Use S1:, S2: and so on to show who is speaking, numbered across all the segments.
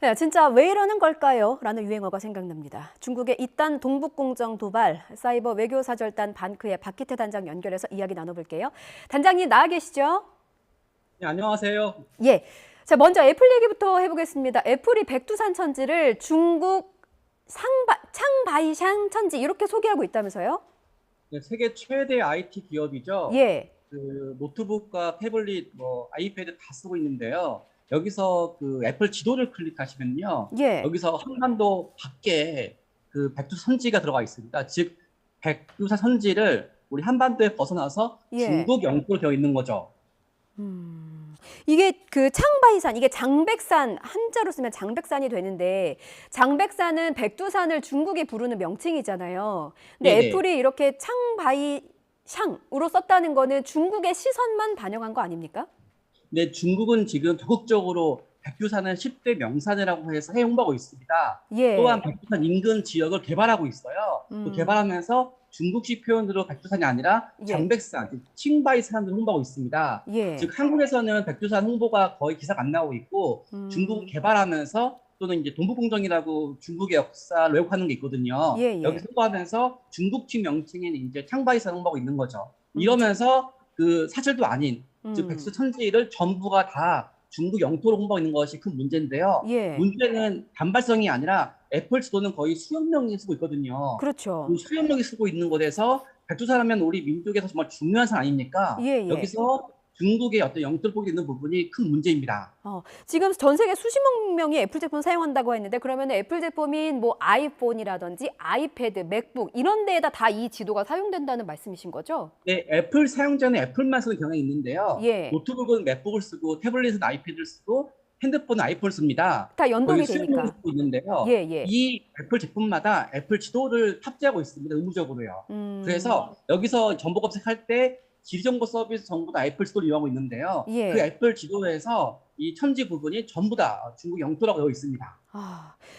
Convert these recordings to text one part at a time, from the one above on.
S1: 네, 진짜 왜 이러는 걸까요? 라는 유행어가 생각납니다. 중국의 이딴 동북공정 도발, 사이버 외교사절단 반크의 박기태 단장 연결해서 이야기 나눠볼게요. 단장님 나와 계시죠?
S2: 네, 안녕하세요.
S1: 예. 자, 먼저 애플 얘기부터 해보겠습니다. 애플이 백두산 천지를 중국 창바이샹 천지 이렇게 소개하고 있다면서요?
S2: 네, 세계 최대 IT 기업이죠.
S1: 예.
S2: 그 노트북과 태블릿, 아이패드 다 쓰고 있는데요. 여기서 그 애플 지도를 클릭하시면요.
S1: 예.
S2: 여기서 한반도 밖에 그 백두 선지가 들어가 있습니다. 즉, 백두산 선지를 우리 한반도에 벗어나서
S1: 예.
S2: 중국 영토로 되어 있는 거죠.
S1: 이게 그 창바이산, 이게 장백산, 한자로 쓰면 장백산이 되는데, 장백산은 백두산을 중국이 부르는 명칭이잖아요. 근데
S2: 네네.
S1: 애플이 이렇게 창바이샹으로 썼다는 거는 중국의 시선만 반영한 거 아닙니까?
S2: 근데 중국은 지금 적극적으로 백두산을 10대 명산이라고 해서 해용하고 있습니다. 또한
S1: 예.
S2: 백두산 인근 지역을 개발하고 있어요. 또
S1: 음,
S2: 개발하면서 중국식 표현으로 백두산이 아니라
S1: 예.
S2: 장백산, 즉 칭바이산을 홍보하고 있습니다.
S1: 예.
S2: 즉 한국에서는 백두산 홍보가 거의 기사가 안 나오고 있고 중국은
S1: 음,
S2: 개발하면서 또는 이제 동북공정이라고 중국의 역사를 왜곡하는 게 있거든요.
S1: 예, 예.
S2: 여기서 홍보하면서 중국식 명칭인 이제 창바이산 홍보하고 있는 거죠.
S1: 자,
S2: 이러면서 그 사실도 아닌 즉 백두
S1: 음,
S2: 천지를 전부가 다 중국 영토로 홍보하고 있는 것이 큰 문제인데요.
S1: 예.
S2: 문제는 단발성이 아니라 애플 지도는 거의 수십 명이 쓰고 있거든요.
S1: 그렇죠.
S2: 그 수십 명이 쓰고 있는 곳에서 백두산하면 우리 민족에서 정말 중요한 산 아닙니까?
S1: 예, 예.
S2: 여기서 중국의 어떤 영토를 보게 되는 부분이 큰 문제입니다.
S1: 지금 전 세계 수십억 명이 애플 제품 사용한다고 했는데 그러면 애플 제품인 뭐 아이폰이라든지 아이패드, 맥북 이런 데에다 다 이 지도가 사용된다는 말씀이신 거죠?
S2: 네, 애플 사용자는 애플만 쓰는 경향이 있는데요.
S1: 예.
S2: 노트북은 맥북을 쓰고 태블릿은 아이패드를 쓰고 핸드폰은 아이폰을 씁니다.
S1: 다
S2: 거의
S1: 연동이
S2: 수십 명이
S1: 되니까.
S2: 쓰고 있는데요.
S1: 예, 예.
S2: 이 애플 제품마다 애플 지도를 탑재하고 있습니다. 의무적으로요.
S1: 음,
S2: 그래서 여기서 정보 검색할 때 지리정보 서비스 전부 다 애플 지도를 이용하고 있는데요. 그
S1: 예.
S2: 애플 지도에서 이 천지 부분이 전부 다 중국 영토라고 되어 있습니다.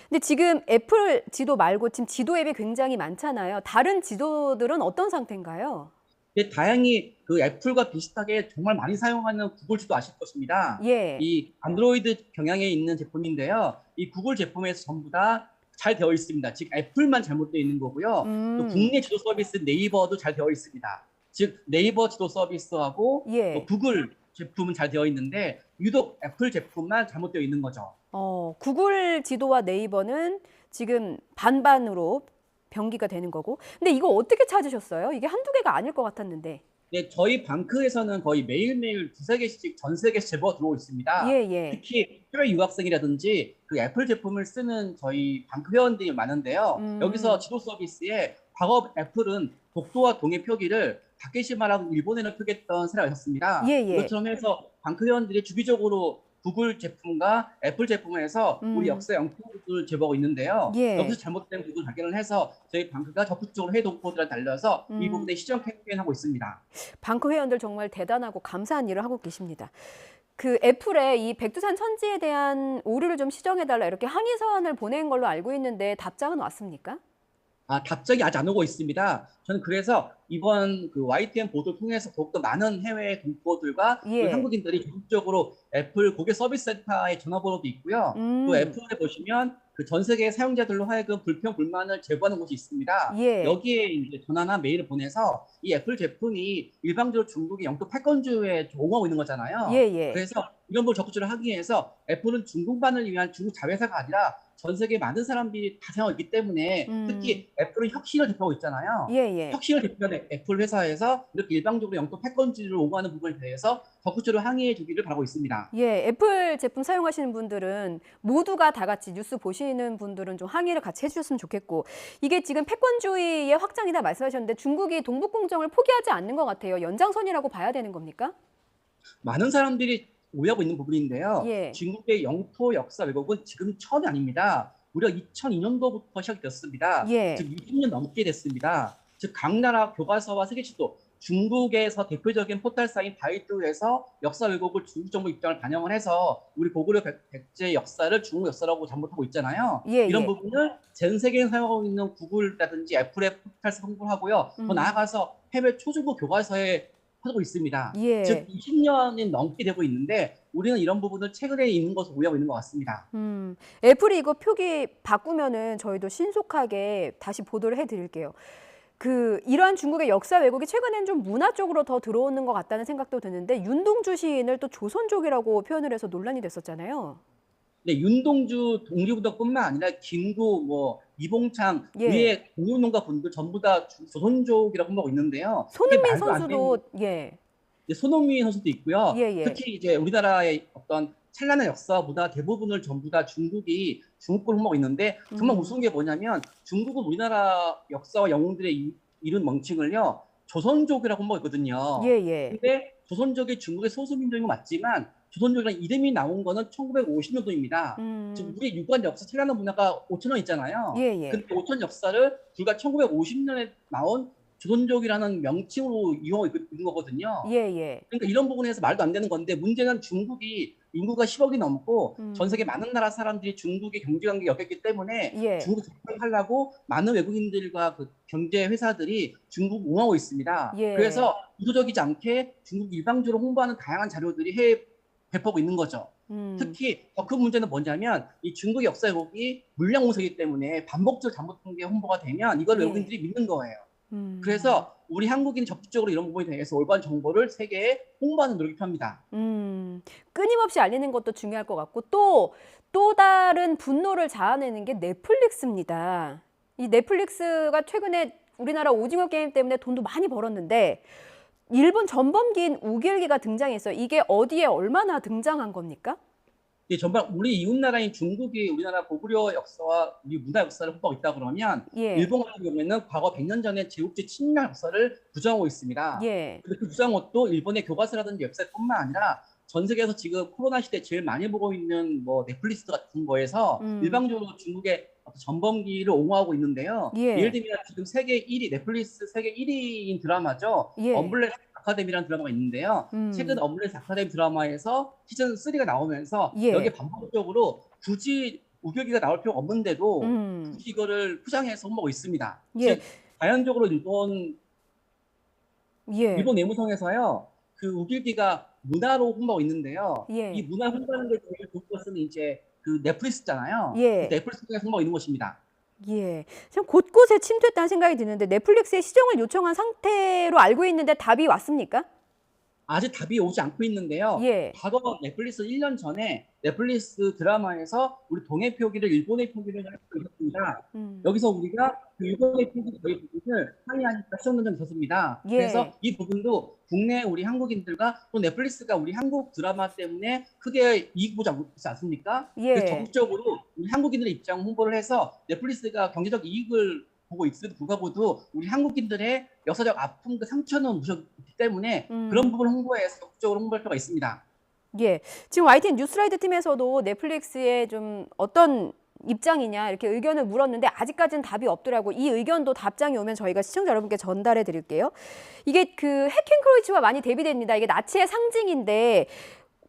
S1: 근데 지금 애플 지도 말고 지금 지도 앱이 굉장히 많잖아요. 다른 지도들은 어떤 상태인가요?
S2: 근데 다행히 그 애플과 비슷하게 정말 많이 사용하는 구글 지도 아실 것입니다.
S1: 예.
S2: 이 안드로이드 경향에 있는 제품인데요. 이 구글 제품에서 전부 다 잘 되어 있습니다. 즉 애플만 잘못되어 있는 거고요. 또
S1: 음,
S2: 국내 지도 서비스 네이버도 잘 되어 있습니다. 즉 네이버 지도 서비스하고 또
S1: 예.
S2: 구글 제품은 잘 되어 있는데 유독 애플 제품만 잘못되어 있는 거죠.
S1: 구글 지도와 네이버는 지금 반반으로 병기가 되는 거고. 근데 이거 어떻게 찾으셨어요? 이게 한두 개가 아닐 것 같았는데.
S2: 네, 저희 방크에서는 거의 매일매일 두세 개씩 전 세계에서 제보가 들어오고
S1: 예,
S2: 있습니다.
S1: 예.
S2: 특히 해외 유학생이라든지 그 애플 제품을 쓰는 저희 방크 회원들이 많은데요. 여기서
S1: 음,
S2: 지도 서비스에 과거 애플은 독도와 동해 표기를 다케시마라고 일본에는 표기했던 사례가 있었습니다.
S1: 예, 예.
S2: 이것처럼 해서 방크 회원들이 주기적으로 구글 제품과 애플 제품에서 우리
S1: 음,
S2: 역사 영토를 제보하고 있는데요. 여기서
S1: 예.
S2: 잘못된 부분을 발견을 해서 저희 방크가 적극적으로 해외 동포들을 달려서 이
S1: 음.
S2: 부분에 시정 캠페인하고 있습니다.
S1: 방크 회원들 정말 대단하고 감사한 일을 하고 계십니다. 그 애플에 이 백두산 천지에 대한 오류를 좀 시정해달라 이렇게 항의 서한을 보낸 걸로 알고 있는데 답장은 왔습니까?
S2: 답장이 아직 안 오고 있습니다. 저는 그래서 이번 그 YTN 보도를 통해서 더욱더 많은 해외 동포들과 또
S1: 예.
S2: 한국인들이 적극적으로 애플 고객 서비스 센터의 전화번호도 있고요. 또
S1: 음,
S2: 애플에 보시면 그 전 세계 사용자들로 하여금 불평, 불만을 제보하는 곳이 있습니다.
S1: 예.
S2: 여기에 이제 전화나 메일을 보내서 이 애플 제품이 일방적으로 중국의 영토 패권주의에 옹호하고 있는
S1: 예,
S2: 거잖아요.
S1: 예.
S2: 그래서 이런 걸 적극적으로 하기 위해서 애플은 중국만을 위한 중국 자회사가 아니라 전 세계 많은 사람들이 다 사용하고 있기 때문에
S1: 음,
S2: 특히 애플은 혁신을 대표하고 있잖아요.
S1: 예, 예.
S2: 혁신을 대표하는 애플 회사에서 이렇게 일방적으로 영토 패권주의를 옹호하는 부분에 대해서 적극적으로 항의해 주기를 바라고 있습니다.
S1: 예, 애플 제품 사용하시는 분들은 모두가 다 같이 뉴스 보시는 분들은 좀 항의를 같이 해주셨으면 좋겠고 이게 지금 패권주의의 확장이다 말씀하셨는데 중국이 동북공정을 포기하지 않는 것 같아요. 연장선이라고 봐야 되는 겁니까?
S2: 많은 사람들이 오해하고 있는 부분인데요.
S1: 예,
S2: 중국의 영토 역사 왜곡은 지금 처음이 아닙니다. 무려 2002년도부터 시작됐습니다.
S1: 예.
S2: 즉 20년 넘게 됐습니다. 즉 각 나라 교과서와 세계지도 중국에서 대표적인 포털사인 바이두에서 역사 왜곡을 중국 정부 입장을 반영을 해서 우리 고구려 백제 역사를 중국 역사라고 잘못하고 있잖아요.
S1: 예,
S2: 이런
S1: 예.
S2: 부분을 전 세계에 사용하고 있는 구글이라든지 애플의 포털사 홍보를 하고요. 더
S1: 음,
S2: 나아가서 해외 초중고 교과서에 하고 있습니다. 즉
S1: 예.
S2: 20년이 넘게 되고 있는데 우리는 이런 부분을 최근에 있는 것으로 오해하고 있는 것 같습니다.
S1: 애플이 이거 표기 바꾸면은 저희도 신속하게 다시 보도를 해드릴게요. 이러한 중국의 역사 왜곡이 최근엔 좀 문화 쪽으로 더 들어오는 것 같다는 생각도 드는데 윤동주 시인을 또 조선족이라고 표현을 해서 논란이 됐었잖아요.
S2: 네, 윤동주 독립운동뿐만 아니라 김구, 뭐 이봉창
S1: 예.
S2: 위에 공유농가 분들 전부 다 조선족이라고 하고 있는데요. 이게
S1: 손흥민
S2: 말도 안 되는
S1: 선수도 예.
S2: 손흥민 선수도 있고요.
S1: 예, 예.
S2: 특히 이제 우리나라의 어떤 찬란한 역사보다 대부분을 전부 다 중국을 흠모하고 있는데 정말
S1: 음.
S2: 무서운 게 뭐냐면 중국은 우리나라 역사와 영웅들의 이룬 명칭을요 조선족이라고 흠모하고 있거든요.
S1: 예, 예.
S2: 근데 조선족이 중국의 소수민족인 건 맞지만 조선족이라는 이름이 나온 거는 1950년도입니다. 지금
S1: 음.
S2: 우리 유구한 역사 찬란한 문화가 5천 년 있잖아요.
S1: 예, 예.
S2: 근데 5천 역사를 불과 1950년에 나온 조선족이라는 명칭으로 이용하고 있는 거거든요.
S1: 예, 예.
S2: 그러니까 이런 부분에서 말도 안 되는 건데 문제는 중국이 인구가 10억이 넘고 전 세계 많은 나라 사람들이 중국의 경제관계에 엮였기 때문에
S1: 예.
S2: 중국 접근하려고 많은 외국인들과 그 경제 회사들이 중국 옹호하고 있습니다.
S1: 예.
S2: 그래서 의도적이지 않게 중국 일방적으로 홍보하는 다양한 자료들이 해외 배포하고 있는 거죠. 특히 더 큰 문제는 뭐냐면 이 중국 역사 왜곡이 물량 공세이기 때문에 반복적으로 잘못된 게 홍보가 되면 이걸
S1: 예.
S2: 외국인들이 믿는 거예요. 그래서 우리 한국인이 적극적으로 이런 부분에 대해서 올바른 정보를 세계에 홍보하는 노력이 필요합니다.
S1: 끊임없이 알리는 것도 중요할 것 같고 또 다른 분노를 자아내는 게 넷플릭스입니다. 이 넷플릭스가 최근에 우리나라 오징어 게임 때문에 돈도 많이 벌었는데 일본 전범기인 우길기가 등장했어요. 이게 어디에 얼마나 등장한 겁니까?
S2: 예, 정말 우리 이웃 나라인 중국이 우리나라 고구려 역사와 우리 문화 역사를 홍보하고 있다 그러면
S1: 예.
S2: 일본 같은 경우에는 과거 100년 전에 제국주의 침략 역사를 부정하고 있습니다.
S1: 예.
S2: 근데 그 부정한 것도 일본의 교과서라든지 웹사이트뿐만 아니라 전 세계에서 지금 코로나 시대 제일 많이 보고 있는 뭐 넷플릭스 같은 거에서 일방적으로 중국의 전범기를 옹호하고 있는데요.
S1: 예.
S2: 예를 들면 지금 넷플릭스 세계 1위인 드라마죠.
S1: 예.
S2: 엄블렛 아카데미라는 드라마가 있는데요. 최근 엄블렛 아카데미 드라마에서 시즌 3가 나오면서
S1: 예.
S2: 여기에 반복적으로 굳이 우결기가 나올 필요가 없는데도 굳이 이거를 포장해서 홍보하고 있습니다.
S1: 예.
S2: 즉 자연적으로
S1: 예.
S2: 일본 내무성에서요. 그 우길기가 문화로 홍보하고 있는데요.
S1: 예.
S2: 이 문화 홍보하는 데 제일 좋은 것은 이제 그 넷플릭스잖아요.
S1: 예.
S2: 넷플릭스 통해서 홍보하고 있는 것입니다.
S1: 예. 참 곳곳에 침투했다는 생각이 드는데 넷플릭스에 시정을 요청한 상태로 알고 있는데 답이 왔습니까?
S2: 아직 답이 오지 않고 있는데요.
S1: 예.
S2: 과거 넷플릭스 1년 전에 넷플릭스 드라마에서 우리 동해 표기를 일본의 표기를 할 수 있었습니다. 여기서 우리가 그 일본의 표기 저희 부분을 항의하니까 시정 논쟁이 있었습니다.
S1: 예.
S2: 그래서 이 부분도 국내 우리 한국인들과 또 넷플릭스가 우리 한국 드라마 때문에 크게 이익 보지 않습니까?
S1: 예.
S2: 그래서 적극적으로 우리 한국인들의 입장 홍보를 해서 넷플릭스가 경제적 이익을 보고 있음에도 불구하고도 우리 한국인들의 역사적 아픔, 그 상처는 무셨기 때문에 그런 부분을 홍보해서 적극적으로 홍보할 필요가 있습니다.
S1: 예. 지금 YTN 뉴스라이트 팀에서도 넷플릭스에 좀 어떤 입장이냐 이렇게 의견을 물었는데 아직까지는 답이 없더라고. 이 의견도 답장이 오면 저희가 시청자 여러분께 전달해 드릴게요. 이게 헤켄크로이츠와 많이 대비됩니다. 이게 나치의 상징인데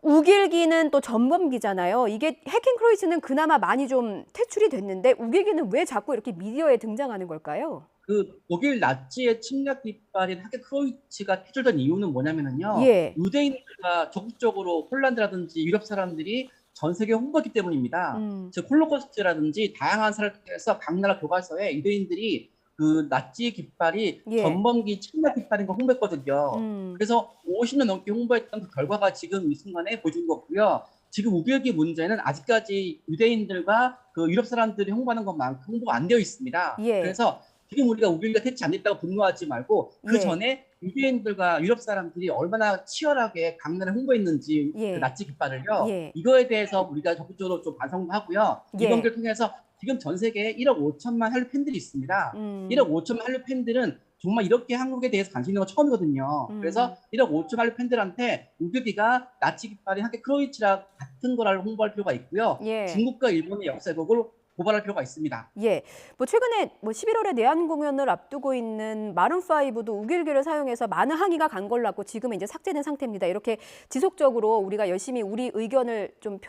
S1: 우길기는 또 전범기잖아요. 이게 헤켄크로이츠는 그나마 많이 좀 퇴출이 됐는데 우길기는 왜 자꾸 이렇게 미디어에 등장하는 걸까요?
S2: 그 독일 나치의 침략 깃발인 헤켄크로이츠가 퇴출된 이유는 뭐냐면요.
S1: 예.
S2: 유대인들과 적극적으로 폴란드라든지 유럽 사람들이 전 세계에 홍보했기 때문입니다. 즉 홀로코스트라든지 다양한 사례를 통해서 각 나라 교과서에 유대인들이 그 나치 깃발이
S1: 예.
S2: 전범기 침략 깃발인 걸 홍보했거든요. 그래서 50년 넘게 홍보했던 그 결과가 지금 이 순간에 보여준 거고요. 지금 우길기 문제는 아직까지 유대인들과 그 유럽 사람들이 홍보하는 것만큼 홍보가 안 되어 있습니다.
S1: 예.
S2: 그래서 지금 우리가 우길기가 퇴치 안 됐다고 분노하지 말고 그
S1: 예.
S2: 전에 유대인들과 유럽 사람들이 얼마나 치열하게 강단을 홍보했는지
S1: 예.
S2: 그 나치 깃발을요.
S1: 예.
S2: 이거에 대해서 우리가 적극적으로 좀 반성도 하고요.
S1: 예.
S2: 이번 기를 통해서 지금 전 세계에 1억 5천만 한류 팬들이 있습니다. 1억 5천만 한류 팬들은 정말 이렇게 한국에 대해서 관심 있는 건 처음이거든요. 그래서 1억 5천 한류 팬들한테 우길기가 나치 깃발인 헤켄크로이츠랑 같은 거라고 홍보할 필요가 있고요.
S1: 예.
S2: 중국과 일본의 역사 왜곡을 고발할 필요가 있습니다.
S1: 예. 최근에 11월에 내한 공연을 앞두고 있는 마룬5도 우길기를 사용해서 많은 항의가 간 걸로 알고 지금은 이제 삭제된 상태입니다. 이렇게 지속적으로 우리가 열심히 우리 의견을 좀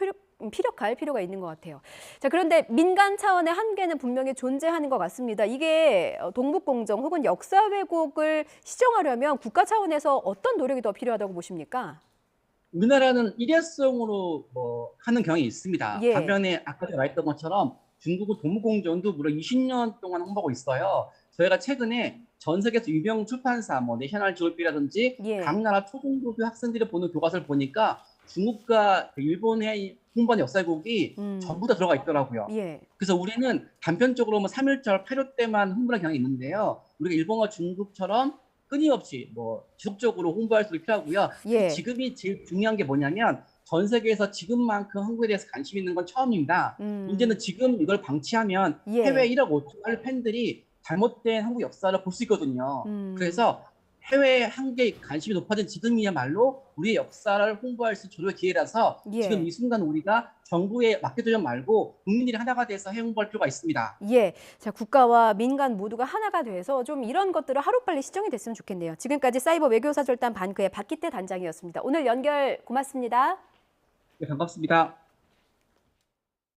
S1: 피력할 필요가 있는 것 같아요. 자, 그런데 민간 차원의 한계는 분명히 존재하는 것 같습니다. 이게 동북공정 혹은 역사 왜곡을 시정하려면 국가 차원에서 어떤 노력이 더 필요하다고 보십니까?
S2: 우리나라는 일회성으로 뭐 하는 경향이 있습니다.
S1: 예.
S2: 반면에 아까 제가 말했던 것처럼 중국은 동물공정도 무려 20년 동안 홍보하고 있어요. 저희가 최근에 전 세계에서 유명 출판사, 뭐 내셔널 지오피라든지
S1: 예.
S2: 각 나라 초중고교 학생들이 보는 교과서를 보니까 중국과 일본의 홍보한 역사곡이 전부 다 들어가 있더라고요.
S1: 예.
S2: 그래서 우리는 단편적으로 뭐 3.1절, 8.15 때만 홍보하는 경향이 있는데요. 우리가 일본과 중국처럼 끊임없이 뭐 지속적으로 홍보할 수 필요하고요.
S1: 예.
S2: 지금이 제일 중요한 게 뭐냐면 전 세계에서 지금만큼 한국에 대해서 관심 있는 건 처음입니다. 문제는 지금 이걸 방치하면
S1: 예.
S2: 해외 1억 5천만의 팬들이 잘못된 한국 역사를 볼 수 있거든요. 그래서 해외 한국에 관심이 높아진 지금이야말로 우리의 역사를 홍보할 수 있는 조력의 기회라서
S1: 예.
S2: 지금 이 순간 우리가 정부에 맡겨두지 말고 국민들이 하나가 돼서 해외 홍보할 필요가 있습니다.
S1: 예. 자, 국가와 민간 모두가 하나가 돼서 좀 이런 것들을 하루빨리 시정이 됐으면 좋겠네요. 지금까지 사이버 외교사절단 반크의 박기태 단장이었습니다. 오늘 연결 고맙습니다.
S2: 네, 반갑습니다.